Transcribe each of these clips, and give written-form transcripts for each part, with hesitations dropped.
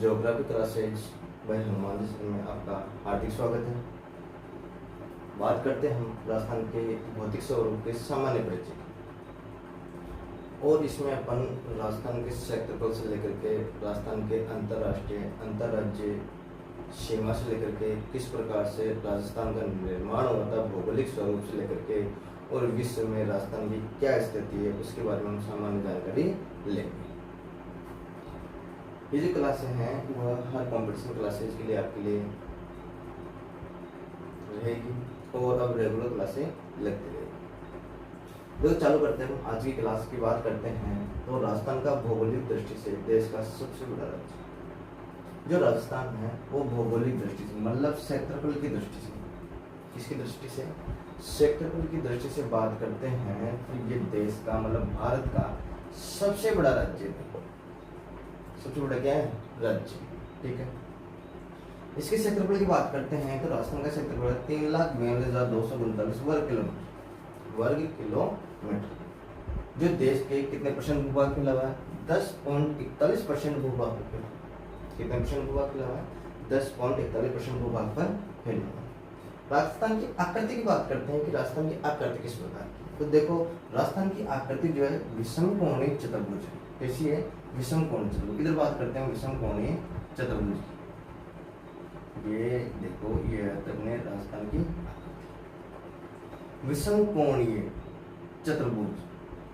Geography classes bye Hanuman ji में आपका हार्दिक स्वागत है। बात करते हैं हम राजस्थान के भौतिक स्वरूप के सामान्य परिचय की, और इसमें अपन राजस्थान के क्षेत्रफल से लेकर के राजस्थान के अंतर्राष्ट्रीय अंतर्राज्य सीमा से लेकर के किस प्रकार से राजस्थान का निर्माण हुआ था भौगोलिक स्वरूप से लेकर के, और विश्व में राजस्थान की क्या स्थिति है उसके बारे में हम सामान्य जानकारी लेंगे। ये जो क्लासें हैं वह हर कंपटीशन क्लासेज के लिए आपके लिए रहेगी, और अब रेगुलर क्लासें लगती रहेगी। तो चालू करते हैं हम आज की क्लास की बात करते हैं। तो राजस्थान का भौगोलिक दृष्टि से देश का सबसे बड़ा राज्य जो राजस्थान है वो भौगोलिक दृष्टि से मतलब क्षेत्रफल की दृष्टि से, किसकी दृष्टि से, क्षेत्रफल की दृष्टि से बात करते हैं तो ये देश का मतलब भारत का सबसे बड़ा राज्य है। सबसे बड़ा क्या है? राज्य। ठीक है, इसके क्षेत्रफल की बात करते हैं तो राजस्थान का क्षेत्रफल 3,42,239 वर्ग किलोमीटर, जो देश के कितने परसेंट भूभाग फैला हुआ है? 10.41% भूभाग पर। कितने परसेंट भूभाग फैला हुआ है? 10.41% भूभाग पर फैला हुआ है। राजस्थान की आकृति की बात करते हैं कि राजस्थान की आकृति किस प्रकार की, तो देखो राजस्थान की आकृति जो है विषम कोणीय चतुर्भुज है। कैसी है? विषम कोणीय चतुर्भुज। इधर बात करते हैं विषम कोणीय चतुर्भुज की। ये देखो ये है अपने राजस्थान की विषम कोणीय चतुर्भुज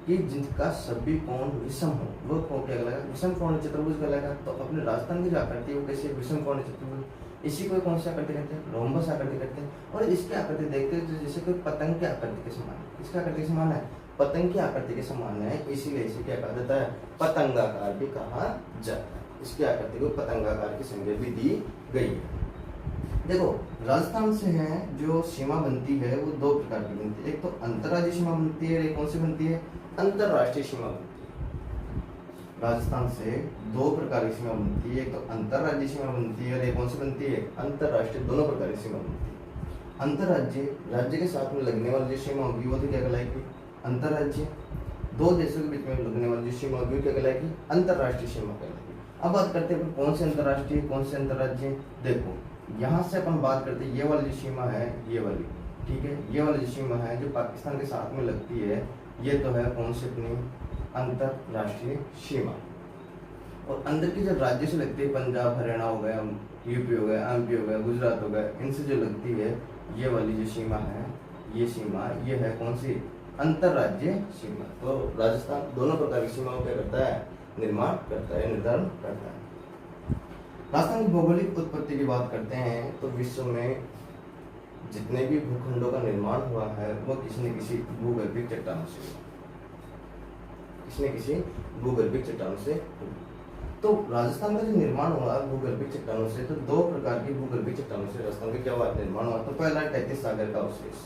कि जिनका सभी कोण विषम हो वो कोण क्या कहलाएगा? विषम कोणीय चतुर्भुज कहलाएगा। तो अपने राजस्थान की जो आकृति है वो कैसी है? विषम कोणीय चतुर्भुज। इसी को कौन सी आकृति कहते हैं? रोम्बस आकृति कहते हैं। और इसकी आकृति देखते हैं तो जैसे कोई पतंग की आकृति के समान है। किसकी आकृति के समान है? पतंग की आकृति के समान है, इसीलिए इसे क्या कहा जाता है? पतंगाकार भी कहा जाता है। इसकी आकृति को पतंगाकार की संज्ञा भी दी गई है। देखो राजस्थान से है जो सीमा बनती है वो दो प्रकार की बनती है, एक तो अंतर्राज्यीय सीमा बनती है, एक कौन सी बनती है? अंतर्राष्ट्रीय सीमा बनती है। राजस्थान से दो प्रकार की सीमा बनती है, एक तो अंतर्राज्यीय सीमा बनती है और एक कौन सी बनती है? अंतर्राष्ट्रीय। दोनों प्रकार की सीमा बनती है। अंतर्राज्यीय राज्य के साथ में लगने वाली जो सीमा होगी वो तो क्या कहलाएगी? अंतर्राज्यीय। दो देशों के बीच में लगने वाली जो सीमा होगी क्या कहलाएगी? अंतर्राष्ट्रीय सीमा कहलाएगी। अब बात करते हैं कौन से अंतर्राष्ट्रीय कौन से अंतर्राज्यीय। देखो यहाँ से अपन बात करते हैं ये वाली जो सीमा है ये वाली, ठीक है, ये वाली जो सीमा है जो पाकिस्तान के साथ में लगती है ये तो है कौन सी अपनी अंतर्राष्ट्रीय सीमा। और अंदर की जो राज्य से लगती है पंजाब हरियाणा हो गया, यूपी हो गया, एमपी हो गया, गुजरात हो गया, इनसे जो लगती है ये वाली जो सीमा है ये सीमा ये है कौन सी? अंतर्राज्यीय सीमा। तो राजस्थान दोनों प्रकार की सीमाओं क्या करता है? निर्माण करता है, निर्धारण करता है। राजस्थान की भौगोलिक उत्पत्ति की बात करते हैं तो विश्व में जितने भी भूखंडों का निर्माण हुआ है वो किसी न किसी भूगर्भिक चट्टानों से, किसी न किसी भूगर्भिक चट्टानों से। तो राजस्थान का जो निर्माण हुआ भूगर्भिक चट्टानों से, तो दो प्रकार की भूगर्भिक चट्टानों से राजस्थान का क्या हुआ? निर्माण हुआ। तो पहला तैतीस सागर का अवशेष,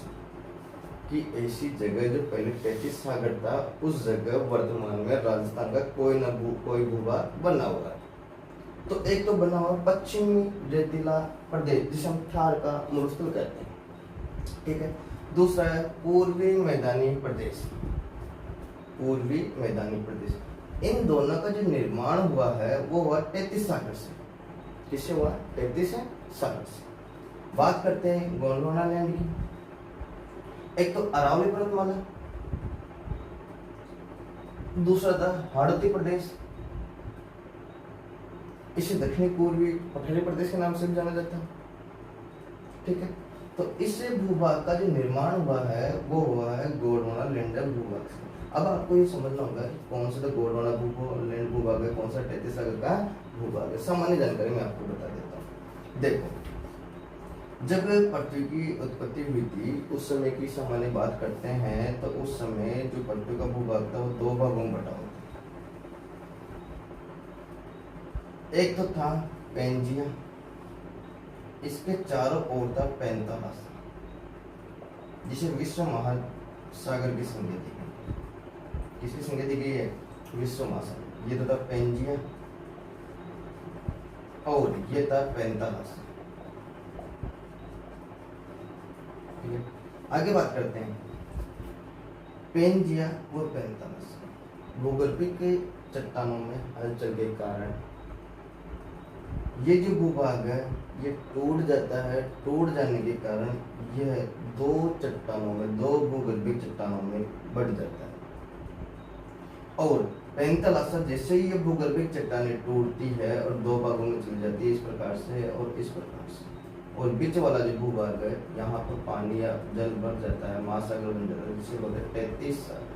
कि ऐसी जगह जो पहले तैतीस सागर था उस जगह वर्तमान में राजस्थान का कोई भूभाग बना हुआ है। तो एक तो बना हुआ पश्चिमी रेतीला प्रदेश जिसे हम थार का मरुस्थल कहते हैं, ठीक है। दूसरा है पूर्वी मैदानी प्रदेश, पूर्वी मैदानी प्रदेश। इन दोनों का जो निर्माण हुआ है वो हुआ 33 सागर से। किससे हुआ? 33 सागर से। बात करते हैं गोंडवाना लैंड की। एक तो अरावली पर्वतमाला, दूसरा था हाड़ौती प्रदेश, इसे दक्षिणी पूर्वी पठारी प्रदेश के नाम से भी जाना जाता है, ठीक है। तो इस भूभाग का जो निर्माण हुआ है वो हुआ है गोंडवाना लैंड भूभाग से। अब आपको ये समझना होगा कि कौन सा तो गोंडवाना लैंड भूभाग है, कौन सा 33 सागर का भूभाग है। सामान्य जानकारी मैं आपको बता देता हूँ। देखो जब पृथ्वी की उत्पत्ति हुई थी उस समय की सामान्य बात करते हैं तो उस समय जो पृथ्वी का भूभाग था वो दो भागों में बटा हुआ था। एक तो था पेंजिया, इसके चारों ओर था पैंतालस, जिसे विश्व महासागर की संज्ञा दी गई। किसकी संज्ञा दी गई है? विश्व महासागर। ये तो था पेंजिया और ये था पैंतालस, ठीक है। आगे बात करते हैं पेंजिया और पैंतालस। भूगर्भिक चट्टानों में हलचल के कारण ये जो भूभाग है ये टूट जाता है, टूट जाने के कारण यह दो चट्टानों में, दो भूगर्भिक चट्टानों में बढ़ जाता है। और पैंतल असर जैसे ही ये भूगर्भिक चट्टानें टूटती है और दो भागों में चली जाती है, इस प्रकार से और इस प्रकार से, और बीच वाला जो भूभाग है यहाँ पर पानी या जल भर जाता है, महासागर बन जाता है, जिसे बोलते हैं 33 सागर।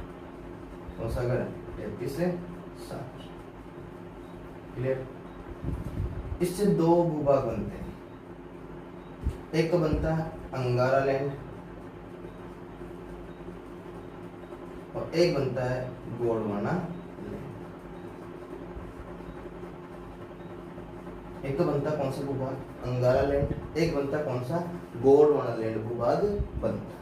कौन सागर है? 33 से सागर। क्लियर? इससे दो भूभाग बनते हैं, एक तो बनता है अंगारा लैंड और एक बनता है गोंडवाना लैंड। एक तो बनता कौन सा भूभाग? अंगारा लैंड। एक बनता कौन सा? गोंडवाना लैंड भूभाग बनता।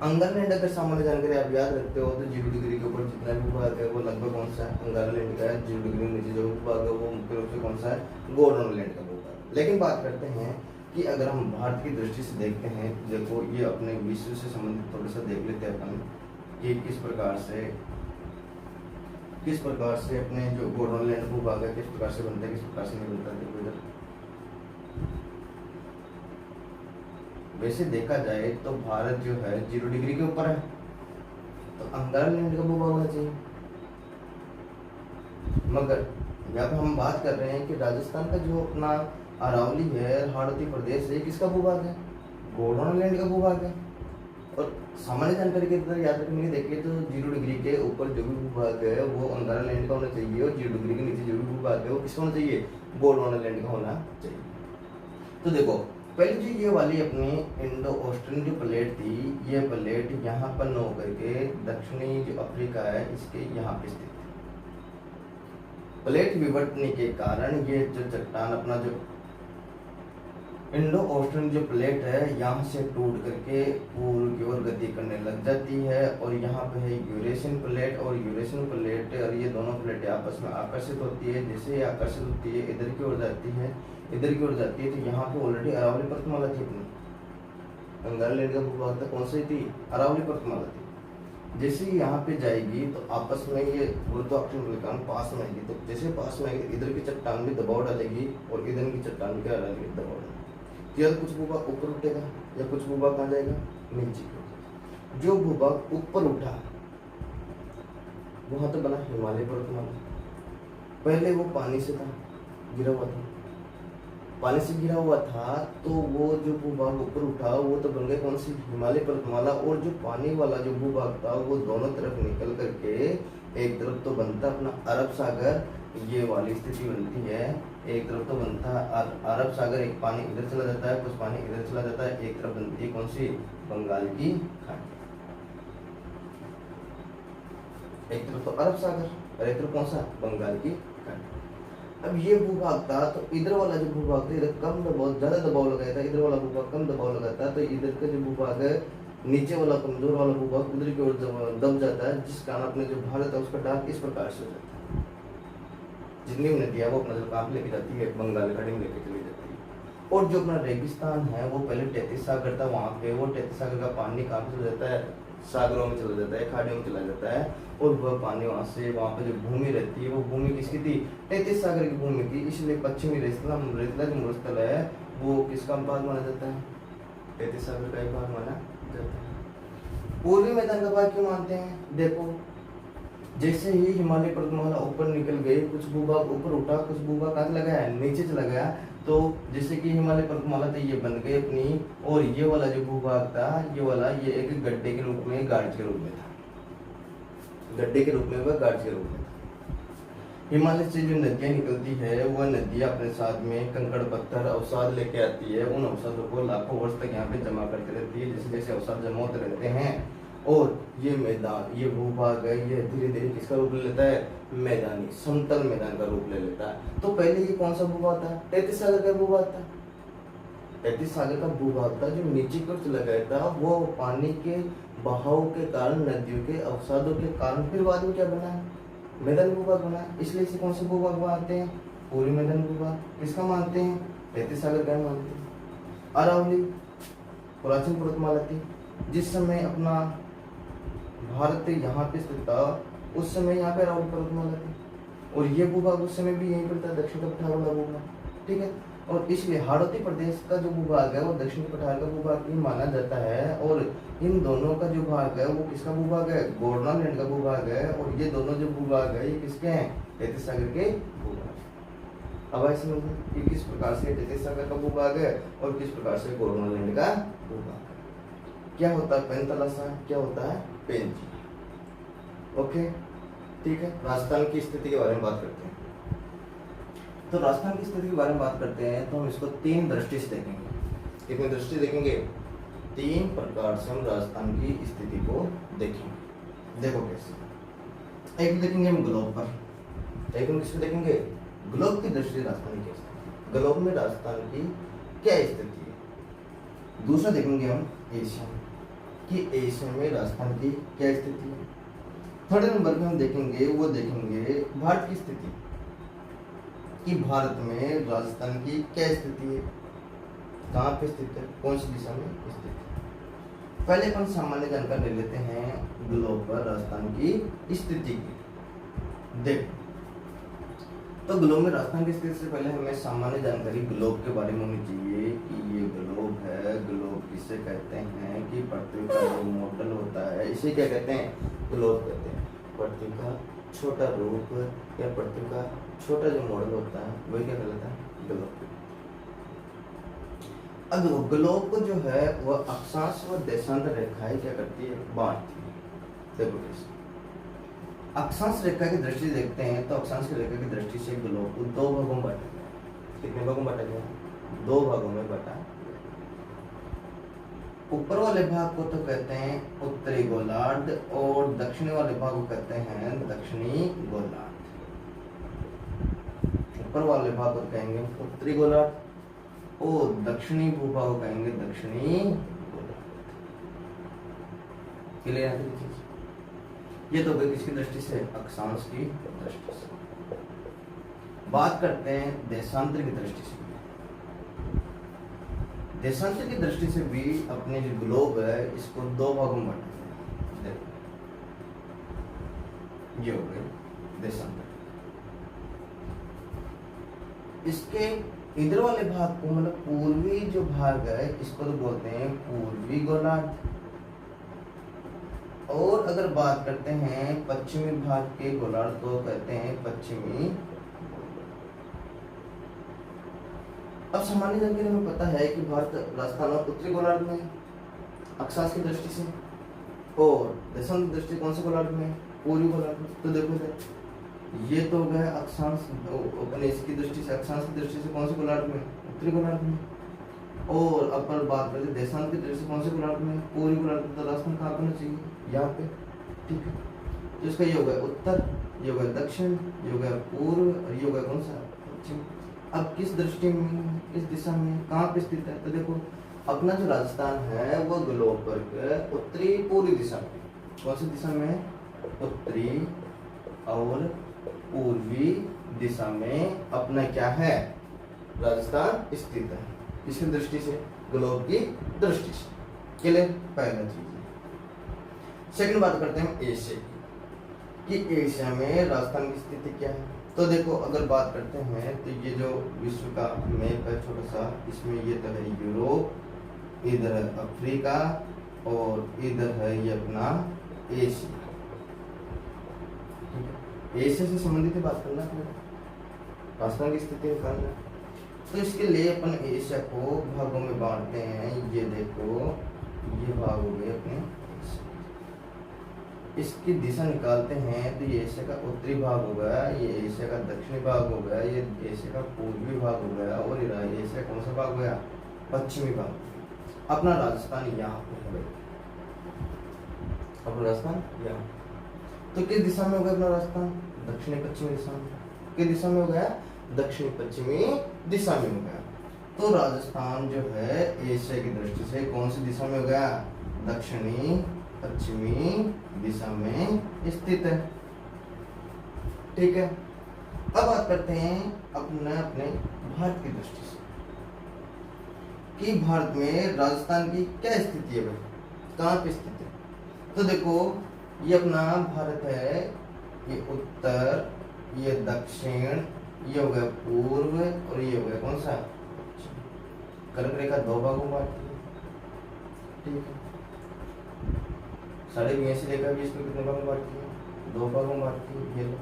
अंगारा लैंड अगर सामान्य जानकारी आप याद रखते हो तो 0 डिग्री के ऊपर जितना भी भूभाग है वो लगभग कौन सा है? अंगारा लैंड का है। 0 डिग्री नीचे जो भूभाग है वो मुख्य रूप से कौन सा है? गोंडवाना लैंड का भूभाग। लेकिन बात करते हैं कि अगर हम भारत की दृष्टि से देखते हैं, देखो ये अपने विश्व से संबंधित थोड़ा सा देख लेते हैं अपन कि किस प्रकार से अपने जो गोंडवाना लैंड भूभाग है किस प्रकार से बनता है, किस प्रकार से नहीं बनता। देखो इधर वैसे देखा जाए तो भारत जो है 0 डिग्री के ऊपर है, तो अंगारा लैंड का भूभाग होना चाहिए। मगर यहाँ पे हम बात कर रहे हैं कि राजस्थान का जो अपना अरावली है, हाड़ौती प्रदेश है, किसका भूभाग है? गोंडवाना लैंड का भूभाग है। और सामान्य जानकारी के अंदर याद रखने के देखिए तो 0 डिग्री के ऊपर जो भी भूभाग है वो अंगारा लैंड का होना चाहिए, और 0 डिग्री के नीचे जो भी भूभाग है वो किसका होना चाहिए? गोंडवाना लैंड का होना चाहिए। तो देखो पहले जो ये वाली अपनी इंडो ऑस्ट्रियन जो प्लेट थी, ये प्लेट यहाँ पर न होकर के दक्षिणी जो अफ्रीका है इसके यहाँ पे स्थित है। प्लेट विवर्तने के कारण ये जो चट्टान अपना जो इंडो ऑस्ट्रियन जो प्लेट है यहाँ से टूट करके पूर्व की ओर गति करने लग जाती है, और यहाँ पे है यूरेशियन प्लेट और यूरेशियन प्लेट, और ये दोनों प्लेटें आपस में आकर्षित होती है। जैसे ये आकर्षित होती है इधर की ओर जाती है, इधर की ओर जाती है, तो यहाँ पे ऑलरेडी अरावली पर्वतमाला थी अपनी। अंगारा लैंड का भूभाग था कौन सी थी? अरावली पर्वतमाला थी। जैसे ही यहाँ पे जाएगी तो आपस में ये गुरुत्वाकर्षण बल के कारण पास में आएगी, तो जैसे पास में आएगी इधर की चट्टान भी दबाव डालेगी और इधर की चट्टान भी क्या डालेगी? दबाव डालेगी। या कुछ भूभाग ऊपर उठेगा या कुछ भूभाग कहाँ जाएगा? नीचे की ओर। जो भूभाग ऊपर उठा वहां तो बना हिमालय पर्वतमाला। पहले वो पानी से था, गिरा हुआ था, पानी से गिरा हुआ था, तो वो जो भूभाग ऊपर उठा वो तो बन गए कौन सी? हिमालय पर्वतमाला। और जो पानी वाला जो भूभाग था वो दोनों तरफ निकल करके एक तरफ तो बनता अपना अरब सागर, ये वाली स्थिति बनती है। एक तरफ तो बनता है अरब सागर, एक पानी इधर चला जाता है, कुछ पानी इधर चला जाता है, एक तरफ बनती है कौन सी? बंगाल की खाड़ी। एक तरफ तो अरब सागर और एक तरफ कौन सा? बंगाल की खाड़ी। अब ये भूभाग था तो इधर वाला जो भूभाग था इधर कम दबाव, ज्यादा दबाव लगाया था, इधर वाला भूभाग कम दबाव लगाता, तो इधर का जो भूभाग है नीचे वाला कमजोर वाला भूभाग उधर की ओर दब जाता है, जिस कारण अपने जो भारत है उसका डार्क इस प्रकार से हो जाता है। जितनी भी नदियां वो अपना जल कहाँ लेके जाती है? बंगाल खाड़ी में लेके चली जाती है। और जो अपना रेगिस्तान है वो पहले 33 सागर था, वहाँ पे वो 33 सागर का पानी कहाँ पे चला जाता है? सागरों में चला जाता है, खाड़ियों में चला जाता है, और वह पानी वहाँ से वहाँ पे जो भूमि रहती है वो भूमि किसकी थी? 33 सागर की भूमि थी। इसलिए पश्चिमी रेतला जो मरुस्थल है वो किसका भाग माना जाता है? 33 सागर का एक भाग माना जाता है। पूर्वी मैदान का भाग क्यों मानते हैं? देखो जैसे ही हिमालय पर्वतमाला ऊपर निकल गई, कुछ भूभाग ऊपर उठा, कुछ भूभाग कहाँ चला गया? नीचे चला गया। तो जैसे कि हिमालय पर्वतमाला थी ये बन गई अपनी, और ये वाला जो भूभाग था ये वाला ये एक गड्ढे के रूप में, गार्ड के रूप में था, गड्ढे के रूप में वह गार्ड के रूप में था। हिमालय से जो नदियां निकलती है वह नदियां अपने साथ में कंकड़ पत्थर अवसाद लेके आती है। उन अवसादों को लाखों वर्ष तक यहाँ पे जमा करते रहती है। जैसे जैसे अवसाद जमा होते रहते हैं और ये मैदान, ये भूभाग है, ये धीरे धीरे किसका रूप ले लेता है? मैदानी समतल मैदान का रूप ले लेता है। तो पहले ये कौन सा भूभाग था? 33 सागर का भूभाग था। 33 सागर का भूभाग था जो नीचे की ओर चला गया था, वो पानी के बहाव के कारण, नदियों के अवसादों के कारण फिर बाद में क्या बना है? मैदानी भूभाग बना है। इसलिए इसे कौन सा भूभाग मानते हैं? पूर्वी मैदानी भूभाग। किसका मानते हैं? 33 सागर का मानते हैं। अरावली प्राचीन पर्वतमाला थी, जिस समय अपना भारत यहाँ पे स्थित था उस समय यहाँ पे अरावली पर्वतमाला थी। और ये भूभाग उस समय भी यहीं पड़ता है, दक्षिण का पठार वाला भूभाग, ठीक है। और इसलिए हाड़ौती प्रदेश का जो भूभाग है वो दक्षिण के पठार का भूभाग भी माना जाता है। और इन दोनों का जो भाग है वो किसका भूभाग है, गोंडवाना लैंड का भूभाग है। और ये दोनों जो भूभाग है ये किसके हैं, तैतीस सागर के भूभाग। अब ऐसे समझो कि किस प्रकार से तैतीस सागर का भूभाग है और किस प्रकार से गोंडवाना लैंड का भूभाग है। क्या होता है पेंतलासा, क्या होता है पेंजी। ओके ठीक है। राजस्थान की स्थिति के बारे में बात करते हैं। तो राजस्थान की स्थिति के बारे में बात करते हैं तो हम इसको तीन दृष्टि से देखेंगे। कितनी दृष्टि देखेंगे, तीन प्रकार से हम राजस्थान की स्थिति को देखेंगे। देखो कैसे, एक देखेंगे हम ग्लोब पर, एक हम किसको देखेंगे, ग्लोब की दृष्टि राजस्थान की स्थिति, ग्लोब में राजस्थान की क्या स्थिति है। दूसरा देखेंगे हम एशिया कि एशिया में राजस्थान की क्या स्थिति है। थर्ड नंबर पे हम देखेंगे वो देखेंगे भारत की स्थिति कि भारत में राजस्थान की क्या स्थिति है, कहाँ पे स्थित है, कौन सी दिशा में स्थित है। पहले अपन सामान्य जानकारी ले लेते हैं ग्लोब पर राजस्थान की स्थिति की। देखो तो ग्लोब में राजस्थान की स्थिति से पहले हमें सामान्य जानकारी ग्लोब के बारे में होनी चाहिए कि ये ग्लोब है। ग्लोब किसे कहते हैं कि पृथ्वी का जो मॉडल होता है इसे क्या कहते हैं, ग्लोब कहते हैं। पृथ्वी का छोटा रूप या पृथ्वी का छोटा जो मॉडल होता है वही क्या कहलाता है, ग्लोब। अब ग्लोब को जो है वह अक्षांश व देशांतर रेखाएं क्या करती है, बांटती है। देखो कैसे, अक्षांश रेखा की दृष्टि से देखते हैं तो अक्षांश रेखा की दृष्टि से ग्लोब को दो भागों में बांटा गया। कितने भागों में बांटा गया, दो भागों में बांटा। ऊपर वाले भाग को तो कहते हैं उत्तरी गोलार्ध और दक्षिणी वाले भाग को कहते हैं दक्षिणी गोलार्ध। ऊपर वाले भाग को कहेंगे उत्तरी गोलार्ध और दक्षिणी भूभाग को कहेंगे दक्षिणी गोलार्ध। क्लियर है चीज। ये तो गई किसकी दृष्टि से, अक्षांश की दृष्टि से। बात करते हैं देशांतर की दृष्टि से। देशांतर की दृष्टि से भी अपने जो ग्लोब है इसको दो भागों में बांटा है। ये हो गए देशांतर। इसके इधर वाले भाग को मतलब पूर्वी जो भाग है इसको तो बोलते हैं पूर्वी गोलार्ध। और अगर बात करते हैं पश्चिमी भाग के गोलार्ध को कहते हैं पश्चिमी। अब सामान्य जानकारी हमें पता है कि भारत राजस्थान और उत्तरी गोलार्ध में अक्षांश की दृष्टि से और देशांतर की दृष्टि कौन से गोलार्ध में, पूर्वी गोलार्ध में। तो देखो ये तो हो गया अक्षांश अपने इसकी दृष्टि से, अक्षांश की दृष्टि से कौन से गोलार्ध में, उत्तरी गोलार्ध में। और अपन बात करते देशांतर की दृष्टि से कौन से गोलार्ध में, पूर्वी गोलार्ध में। तो राजस्थान कहाँ होना चाहिए, यहाँ पे, ठीक है। तो इसका ये हो गया उत्तर, ये हो गया दक्षिण, ये हो गया पूर्व और ये हो गया कौन सा, पश्चिम। अब किस दृष्टि में, किस दिशा में, कहाँ पे स्थित है। तो देखो अपना जो राजस्थान है वो ग्लोब पर उत्तरी पूर्वी दिशा में, कौन सी दिशा में, उत्तरी और पूर्वी दिशा में अपना क्या है, राजस्थान स्थित है। किसकी दृष्टि से, ग्लोब की दृष्टि से। क्लियर, पहला चीज। सेकंड बात करते हैं एशिया की कि एशिया में राजस्थान की स्थिति क्या है। तो देखो अगर बात करते हैं तो ये जो विश्व का मैप है छोटा सा, इसमें ये तो है यूरोप, इधर है अफ्रीका और इधर है ये अपना एशिया। एशिया से संबंधित बात करना है, राजस्थान की स्थिति निकालना। तो इसके लिए अपन एशिया को भागों में बांटते हैं। ये देखो ये भाग हो गए अपने, इसकी दिशा निकालते हैं तो ये एशिया का उत्तरी भाग हो गया, ये एशिया का दक्षिणी भाग हो गया, ये एशिया का पूर्वी भाग हो गया और ये एशिया कौन सा भाग हो गया, पश्चिमी भाग। अपना राजस्थान यहाँ पे है, अपना राजस्थान यहाँ। तो किस दिशा में हो गया अपना राजस्थान, दक्षिणी पश्चिमी दिशा में। किस दिशा में हो गया, दक्षिणी पश्चिमी दिशा में हो गया। तो राजस्थान जो है एशिया की दृष्टि से कौन सी दिशा में हो गया, दक्षिणी पश्चिमी दिशा में स्थित है, ठीक है। अब बात करते हैं अपने भारत की दृष्टि से कि भारत में राजस्थान की क्या स्थिति है भाई, कहाँ पे स्थित है। तो देखो ये अपना भारत है, ये उत्तर, ये दक्षिण, ये हो गया पूर्व और ये हो गया कौन सा, कर्क रेखा दो भागों में बांटती है। ठीक है, 82.5 रेखा भी इसको कितने भागों में बांटती है, दो भागों में बांटती है, ये लो।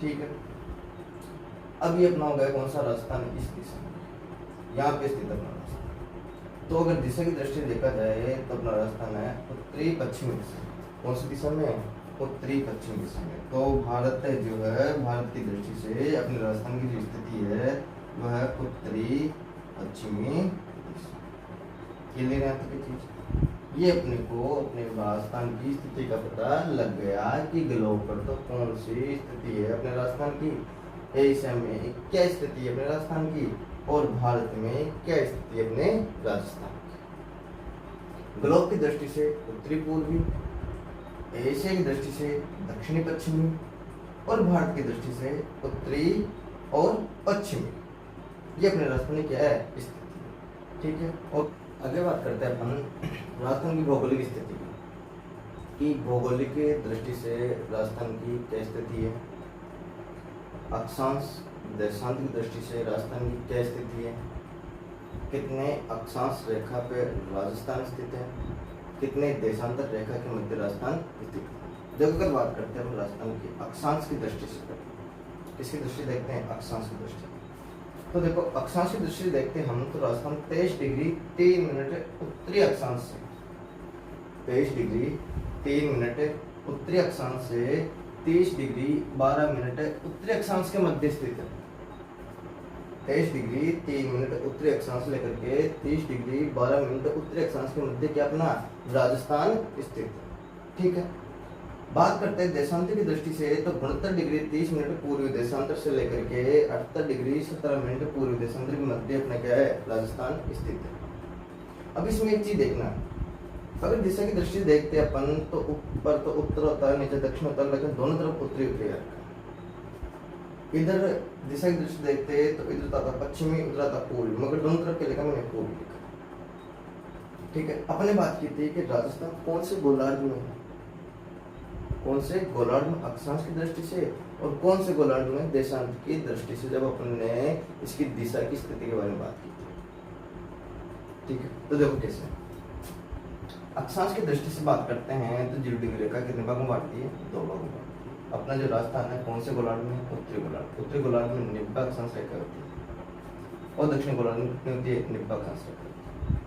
ठीक है, अब ये अपना हो गया कौन सा, राजस्थान इस दिशा में, यहाँ पे स्थित अपना राजस्थान। तो अगर दिशा की दृष्टि देखा जाए तो अपना राजस्थान है उत्तरी पश्चिमी दिशा। कौन सी दिशा में, उत्तरी पश्चिमी दिशा में। तो भारत जो है, भारत की दृष्टि से अपने राजस्थान की जो स्थिति है वह है उत्तरी पश्चिमी दिशा। क्लियर है आपकी चीज। ये अपने को अपने राजस्थान की स्थिति का पता लग गया कि ग्लोब पर तो कौन सी स्थिति है अपने राजस्थान की, एशिया में क्या स्थिति है अपने राजस्थान की, और भारत में क्या स्थिति है अपने राजस्थान की। ग्लोब की दृष्टि से उत्तरी पूर्वी, एशिया की दृष्टि से दक्षिणी पश्चिमी, और भारत की दृष्टि से उत्तरी और पश्चिमी। ये अपने राजस्थान में क्या है, स्थिति। ठीक है, और आगे बात करते हैं अपन राजस्थान की भौगोलिक स्थिति की। भौगोलिक दृष्टि से राजस्थान की क्या स्थिति है, अक्षांश देशांत की दृष्टि से राजस्थान की क्या स्थिति है, कितने अक्षांश रेखा पे राजस्थान स्थित है, कितने देशांतर रेखा के मध्य राजस्थान स्थित है। देखो अगर बात करते हैं राजस्थान की अक्षांश की दृष्टि से, किसकी दृष्टि देखते हैं, अक्षांश की दृष्टि। तो देखो अक्षांश की दृष्टि देखते हैं हम, तो राजस्थान 23 डिग्री 3 मिनट उत्तरी अक्षांश से, 23 डिग्री 3 मिनट उत्तरी अक्षांश से 30 डिग्री 12 मिनट उत्तरी अक्षांश के मध्य स्थित है। 23 डिग्री 3 मिनट उत्तरी अक्षांश लेकर के 30 डिग्री 12 मिनट उत्तरी अक्षांश के मध्य क्या अपना राजस्थान स्थित है। ठीक है, बात करते हैं देशांतर की दृष्टि से, तो 69 डिग्री 30 मिनट पूर्वी देशांतर से लेकर के 78 डिग्री 17 मिनट पूर्वी देशांतर के मध्य अपना क्या है, राजस्थान स्थित है। अब इसमें एक चीज देखना, अगर दिशा की दृष्टि देखते हैं अपन, तो ऊपर तो उत्तर होता है, नीचे दक्षिण होता है, लेकिन दोनों तरफ उत्तरी उत्तरी है। इधर दिशा की दृष्टि देखते हैं तो इधर था पश्चिमी, उधर था पूर्वी, मगर दोनों तरफ के लिखा मैंने पूर्वी लिखा। ठीक है, अपने बात की थी कि राजस्थान कौन से गोलार्ध में है, कौन से गोलार्ध में अक्षांश की दृष्टि से, और कौन से गोलार्ध में देशांत की दृष्टि से, जब अपन ने इसकी दिशा की स्थिति के बारे में बात की थी। ठीक है, तो देखो कैसे अक्षांश की दृष्टि से बात करते हैं तो 0 डिग्री रेखा कितने भागों में बांटती है, 2 भागों में। अपना जो राजस्थान है कौन से गोलार्ध में, उत्तरी गोलार्ध। उत्तरी गोलार्ध में निब्बा अक्षांश रेखा होती है, और दक्षिण गोलार्ध में कितनी होती है, निब्बा अक्षांश रेखा होती है।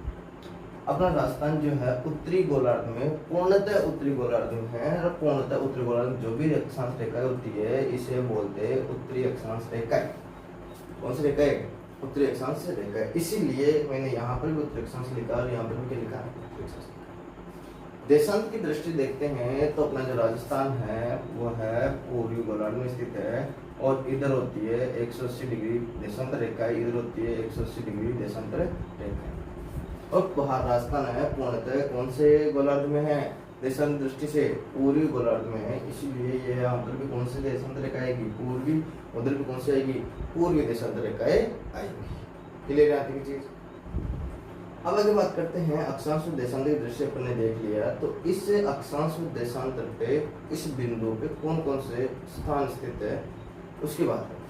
अपना राजस्थान जो है उत्तरी गोलार्ध में, पूर्णतः उत्तरी गोलार्ध में है, और पूर्णतः उत्तरी गोलार्ध में जो भी अक्षांश रेखा होती है इसे बोलते हैं उत्तरी अक्षांश रेखा। कौन सी रेखा है, उत्तरी अक्षांश रेखा है। इसीलिए मैंने यहाँ पर भी उत्तरी अक्षांश लिखा और यहाँ पर भी क्या लिखा है, उत्तरी अक्षांश। देशांत की दृष्टि देखते हैं तो अपना जो राजस्थान है वो है पूर्वी गोलार्ध में स्थित है, और इधर होती है 180 डिग्री देशांतर रेखा, इधर होती है 180 डिग्री देशांतर रेखा। और राजस्थान है पूर्णतः कौन से गोलार्ध में है, देशांतर दृष्टि से पूर्वी गोलार्ध में है। इसीलिए ये यहाँ पर भी कौन सी देशांतर रेखा आएगी, पूर्वी, उधर भी कौन सी आएगी, पूर्वी देशांतर रेखाएं आएगी। क्लियर आती है चीज। अब आगे बात करते हैं अक्षांश और देशांतर की दृष्टि अपन ने देख लिया, तो इस अक्षांश और देशांतर पे इस बिंदु पे कौन कौन से स्थान स्थित है उसकी बात करते हैं।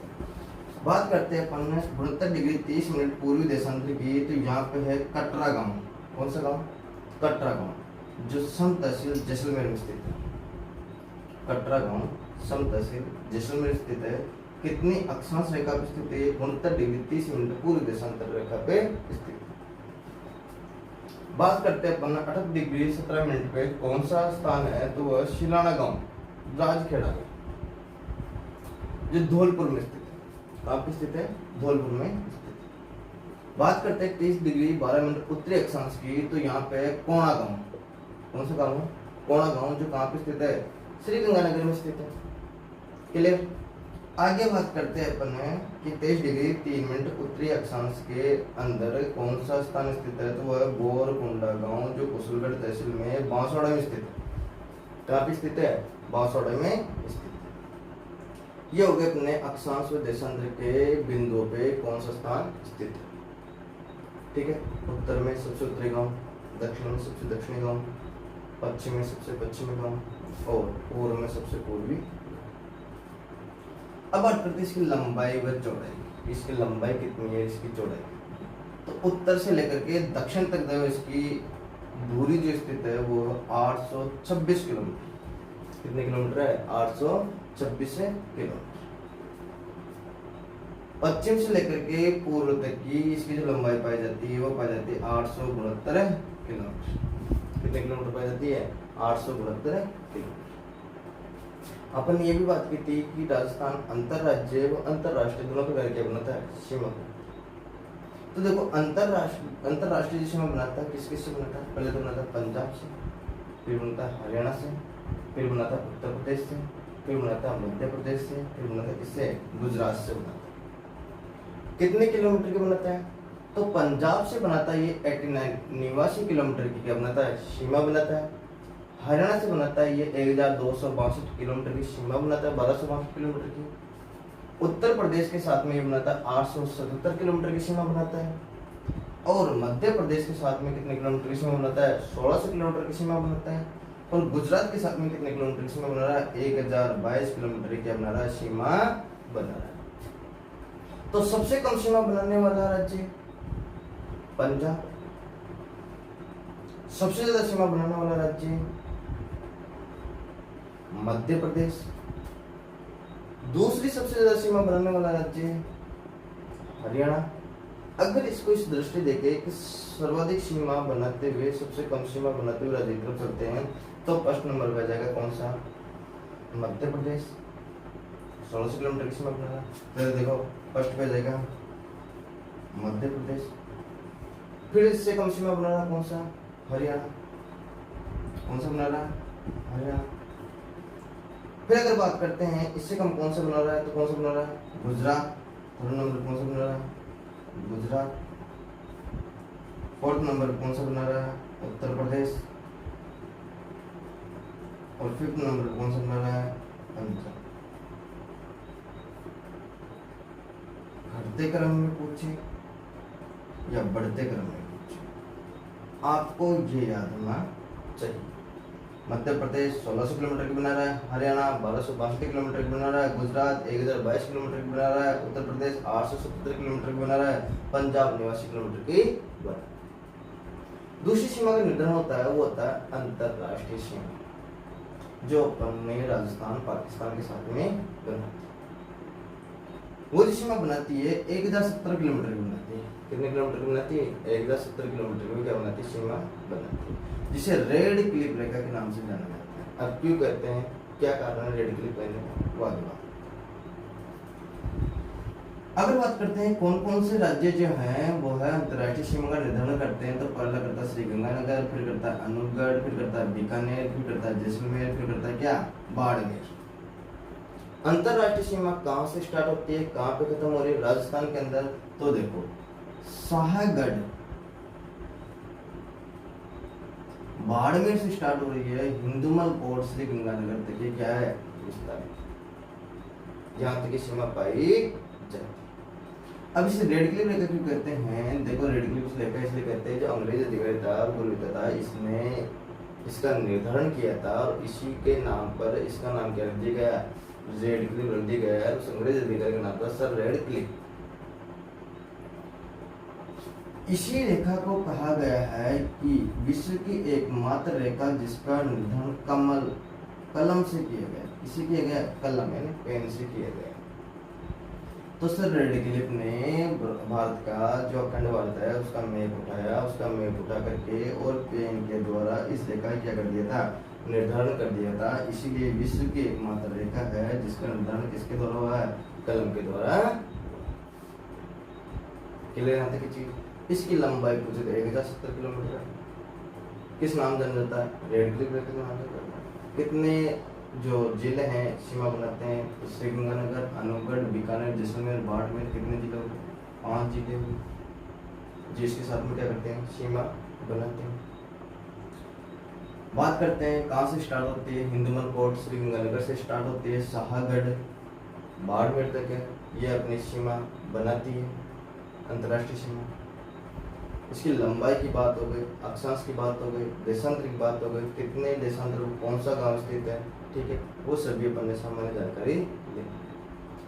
बात करते हैं अपन ने 72 डिग्री 30 मिनट पूर्वी देशांतर की, तो यहाँ पे है कटरा गांव। कौन सा गांव, कटरा गांव, जो सम तहसील जैसलमेर में स्थित है। कटरा गांव सम तहसील जैसलमेर स्थित है। कितनी अक्षांश रेखा पे स्थित है, 69 डिग्री 30 मिनट पूर्वी देशांतर रेखा पे स्थित है। बात करते हैं अपन 68 डिग्री 17 मिनट पे कौन सा स्थान है, तो वह शिलाना गांव, राजखेड़ा, जो धौलपुर में स्थित है। कहाँ पे स्थित है, धौलपुर में स्थित है। बात करते हैं 30 डिग्री 12 मिनट उत्तरी अक्षांश की, तो यहाँ पे कोणा गांव। कौन सा गांव है, कोणा गांव, जो कहाँ पे स्थित है, श्रीगंगानगर में स्थित है। क्लियर। आगे बात करते हैं अपन कि 23 डिग्री 3 मिनट उत्तरी अक्षांश के अंदर कौन सा स्थान स्थित है, तो वह बोरकुंडा गांव, जो कुशलगढ़ तहसील में बांसवाड़ा में स्थित है। कहाँ पे स्थित है, बांसवाड़ा में स्थित है। ये हो गए अपने अक्षांश व देशांतर के बिंदुओं पे कौन सा स्थान स्थित है। ठीक है, उत्तर में सबसे उत्तरी गांव, दक्षिण में सबसे दक्षिणी गांव, पश्चिम में सबसे पश्चिमी गांव, और पूर्व में सबसे पूर्वी। अब बात करते हैं इसकी लंबाई व चौड़ाई। इसकी लंबाई कितनी है, इसकी चौड़ाई। तो उत्तर से लेकर के दक्षिण तक जो इसकी दूरी जो स्थित है वो 826 किलोमीटर। कितने किलोमीटर है, 826 किलोमीटर। पश्चिम से लेकर के पूर्व तक की इसकी जो लंबाई पाई जाती है वो पाई जाती है 869 किलोमीटर। कितने किलोमीटर पाई जाती है, 869 किलोमीटर। अपन ये भी बात की थी कि राजस्थान अंतरराज्य व अंतरराष्ट्रीय दोनों प्रकार क्या बनाता है, सीमा। तो देखो अंतरराष्ट्रीय सीमा बनाता है किस किस से बनाता है, पहले तो बनाता है पंजाब से, फिर बनाता है हरियाणा से, फिर बनाता है उत्तर प्रदेश से, फिर बनाता है मध्य प्रदेश से, फिर बनाता है किससे, गुजरात से बनाता है। कितने किलोमीटर की बनाता है, तो पंजाब से बनाता है ये 89 किलोमीटर की क्या बनाता है, सीमा बनाता है। हरियाणा से बनाता है ये 1262 किलोमीटर की सीमा बनाता है, 1262 किलोमीटर की। उत्तर प्रदेश के साथ में ये बनाता है 877 किलोमीटर की सीमा बनाता है। और मध्य प्रदेश के साथ में कितने किलोमीटर की सीमा बनाता है, 1600 किलोमीटर की सीमा बनाता है। और गुजरात के साथ में कितने किलोमीटर की सीमा बना रहा है, 1022 किलोमीटर की क्या बना रहा है, सीमा बना रहा है। तो सबसे कम सीमा बनाने वाला राज्य पंजाब, सबसे ज्यादा सीमा बनाने वाला राज्य मध्य प्रदेश, दूसरी सबसे ज्यादा सीमा बनाने वाला राज्य हरियाणा। अगर इसको इस दृष्टि देखे कि सर्वाधिक सीमा बनाते हुए सबसे कम सीमा बनाते हुए राज्य की तरफ चलते हैं, तो फर्स्ट नंबर पे आ जाएगा कौन सा, मध्य प्रदेश, 1600 किलोमीटर की सीमा बना रहा है। फिर देखो फर्स्ट पे आ जाएगा मध्य प्रदेश। फिर इससे कम सीमा बना रहा कौन सा, हरियाणा। कौन सा बना रहा है, हरियाणा। फिर अगर बात करते हैं इससे कम कौन सा बना रहा है, तो कौन सा बना रहा है, गुजरात। थर्ड नंबर कौन सा बना रहा है, गुजरात। फोर्थ नंबर कौन सा बना रहा है, उत्तर प्रदेश। और फिफ्थ नंबर कौन सा बना रहा है, पंजाब। घटते क्रम में पूछे या बढ़ते क्रम में पूछे, आपको ये याद होना चाहिए। मध्य प्रदेश 1600 किलोमीटर की बना रहा है, हरियाणा 1262 किलोमीटर की बना रहा है, गुजरात 1022 किलोमीटर की बना रहा है, उत्तर प्रदेश 877 किलोमीटर की बना रहा है, पंजाब 89 किलोमीटर की बना रहा है। दूसरी सीमा का निर्धारण होता है वो होता है अंतरराष्ट्रीय सीमा, जो अपन ने राजस्थान पाकिस्तान के साथ में बनाती है। वो सीमा बनाती है 1070 किलोमीटर की बनाती है। कितने किलोमीटर की बनाती है, 1070 किलोमीटर की क्या बनाती है, सीमा बनाती है, जिसे रेड क्लिप रेखा के नाम से जाना जाता है। अब क्यों कहते हैं, क्या कारण है रेड क्लिप कहने का, वो आगे बात। अगर बात करते हैं कौन कौन से राज्य जो हैं वो है अंतरराष्ट्रीय सीमा का निर्धारण करते हैं, तो पहला करता है श्रीगंगानगर, फिर करता है अनूपगढ़, फिर करता है बीकानेर, फिर करता है जैसलमेर, फिर करता है क्या, बाड़मेर। अंतरराष्ट्रीय सीमा कहाँ से स्टार्ट होती है, कहाँ पे खत्म हो रही है, राजस्थान के अंदर। तो देखो शाहगढ़ बाड़मेर से स्टार्ट हो रही है, हिंदुमल कोट से गंगानगर तक ये क्या है, विस्तार, यहाँ तक की सीमा पाई जाती है। अब इसे रेड क्लिप रेखा क्यों कहते हैं, देखो रेड क्लिप रेखा इसलिए कहते हैं, जो अंग्रेज अधिकारी था गुरुता था, इसने इसका निर्धारण किया था और इसी के नाम पर इसका नाम क्या रख दिया गया, रेड क्लिप रख दिया गया है। उस अंग्रेज अधिकारी का नाम था सर रेड क्लिप। इसी रेखा को कहा गया है कि विश्व की एकमात्र रेखा जिसका निर्धारण कलम से किया गया, इसी किया गया, कलम यानी पेन से किया गया। तो सर रेड क्लिप ने भारत का जो अखंड भारत है उसका मैप उठाया, उसका मैप उठा करके और पेन के द्वारा इस रेखा क्या कर दिया था, निर्धारण कर दिया था। इसीलिए विश्व की एकमात्र रेखा है जिसका निर्धारण किसके द्वारा हुआ है, कलम के द्वारा। क्लियर यहाँ तक की चीज। इसकी लंबाई पूछे तो 1070 किलोमीटर है। किस नाम जाना जाता है, रेड क्लिप रेखा के नाम से जाता है। कितने जो जिले हैं सीमा बनाते हैं, श्रीगंगानगर, अनूपगढ़, बीकानेर, जैसलमेर, बाड़मेर, कितने जिले हो गए, 5 जिले हुए, जिसके साथ में क्या करते हैं, सीमा बनाते हैं। बात करते हैं कहाँ से स्टार्ट होती है, हिंदुमल कोट श्रीगंगानगर से स्टार्ट होती है, शाहगढ़ बाड़मेर तक है, ये अपनी सीमा बनाती है, अंतर्राष्ट्रीय सीमा। इसकी लंबाई की बात हो गई, अक्षांश की बात हो गई, देशांतर की बात हो गई, कितने देशांतर, कौन सा गांव स्थित है, ठीक है, वो सभी अपन ने सामान्य जानकारी ली।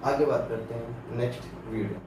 आगे बात करते हैं नेक्स्ट वीडियो।